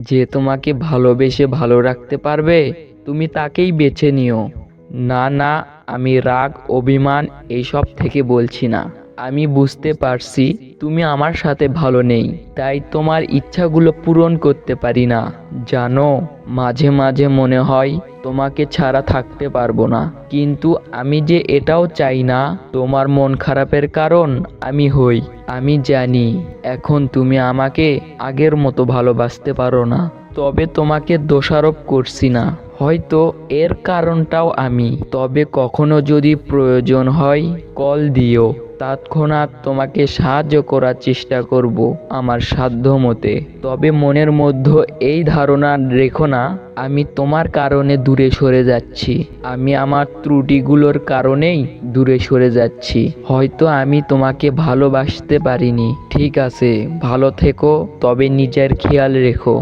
যে তোমাকে ভালোবেসে ভালো রাখতে পারবে তুমি তাকেই বেছে নিও। না না, আমি রাগ অভিমান এইসব থেকে বলছি না। আমি বুঝতে পারছি তুমি আমার সাথে ভালো নেই, তাই তোমার ইচ্ছাগুলো পূরণ করতে পারি না। জানো, মাঝে মাঝে মনে হয় তোমাকে ছাড়া থাকতে পারবো না, কিন্তু আমি যে এটাও চাই না তোমার মন খারাপের কারণ আমি হই। আমি জানি এখন তুমি আমাকে আগের মতো ভালোবাসতে পারো না, তবে তোমাকে দোষারোপ করছি না। হয়তো এর কারণটাও আমি। তবে কখনো যদি প্রয়োজন হয় কল দিও, তৎক্ষণাৎ তোমাকে সাহায্য করার চেষ্টা করব আমার সাধ্য মতে। তবে মনের মধ্যে এই ধারণা রেখো না আমি তোমার কারণে দূরে সরে যাচ্ছি। আমি আমার ত্রুটিগুলোর কারণেই দূরে সরে যাচ্ছি। হয়তো আমি তোমাকে ভালোবাসতে পারিনি। ঠিক আছে, ভালো থেকো, তবে নিজের খেয়াল রেখো।